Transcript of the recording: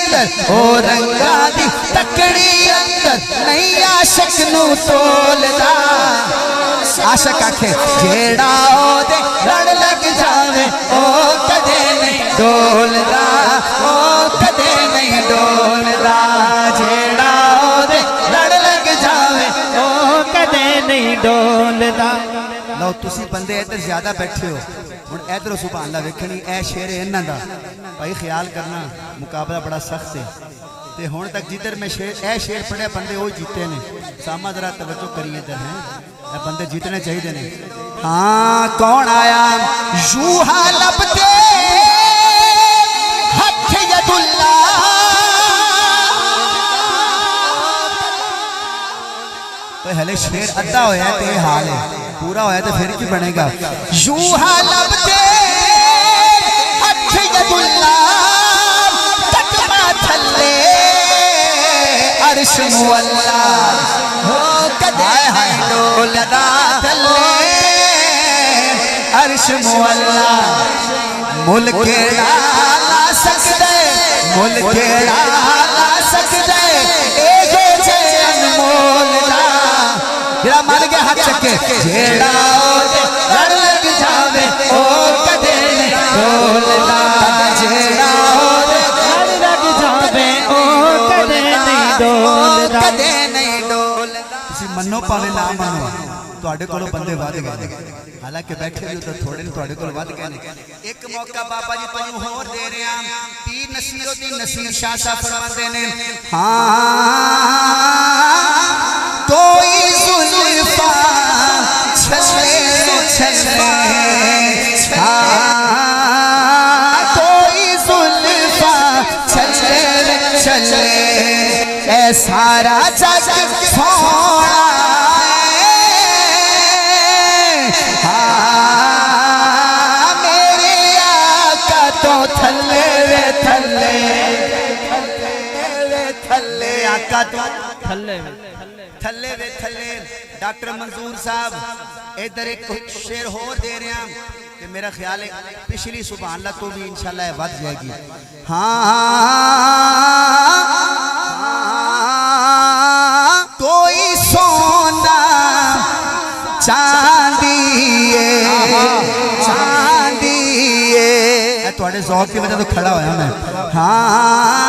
अंदर ओ रंगा दी तकड़ी अंदर नहीं आशिक नू तोलदा आशिक आखे जेड़ा ओदे लड़ लग जावे ओ कदे नहीं डोलदा ओ कदे नहीं डोलदा जेड़ा ओदे लड़ लग जावे ओ कदे नहीं डोलदा। लो तुसी बंदे इधर ज्यादा बैठे हो हुण इधर सुभान अल्लाह वेखणी ए शेर है इन्हां दा भाई ख्याल करना मुकाबला बड़ा सख्त है ते हुण तक जिधर मैं शेर ए शेर पढ़े बंदे वो जीते ने सामा जरा तवज्जो करिए इधर हैं ए बंदे जीतने चाहिए ने। हाँ कौन आया यूहा लबते हथ यदुल्ला तो हले शेर अद्धा होया ते हाल है पूरा होया तो फिर की बनेगा। यूहा लबते हथ यदुल्ला तकमा थल्ले अर्श मुअल्ला हो कदे है डोलदा थल्ले अर्श मुअल्ला मुल्क ला सकदे मुल्क ला सकदे ए जो छे अनमोल दा जेड़ा मर गया हाथ चके जेड़ा लड़ लग जावे ओ कदे नहीं डोलदा जेड़ा लड़ लग जावे ओ कदे नहीं डोलदा कदे नहीं डोलदा। तुसी मनो पावे ना मनो तुहाडे कोलों बंदे वध गए हालांकि बैठे भी तो थोड़े ने तुहाडे कोल वध गए ने। एक मौका बाबा जी तैनू होर दे रहे हैं पीर नसीरुद्दीन नसीर शाह साहब फरमाते ने हाँ कोई जुल्फा छले छले हाँ कोई जुल्फा छले छले ए सारा जग सोना हाँ मेरे आका तो थल्ले वे थल्ले थल्ले आका तो थल्ले थल्ले वे थल्ले। डॉक्टर मंजूर साहब इधर एक शेर होर दे रहे हैं कि मेरा ख्याल है पिछली सुभान अल्लाह तो भी इंशाल्लाह बढ़ जाएगी। हाँ कोई सोना चांदी चांदी थोड़े ज़ौक़ की वजह तो खड़ा होया मैं। हाँ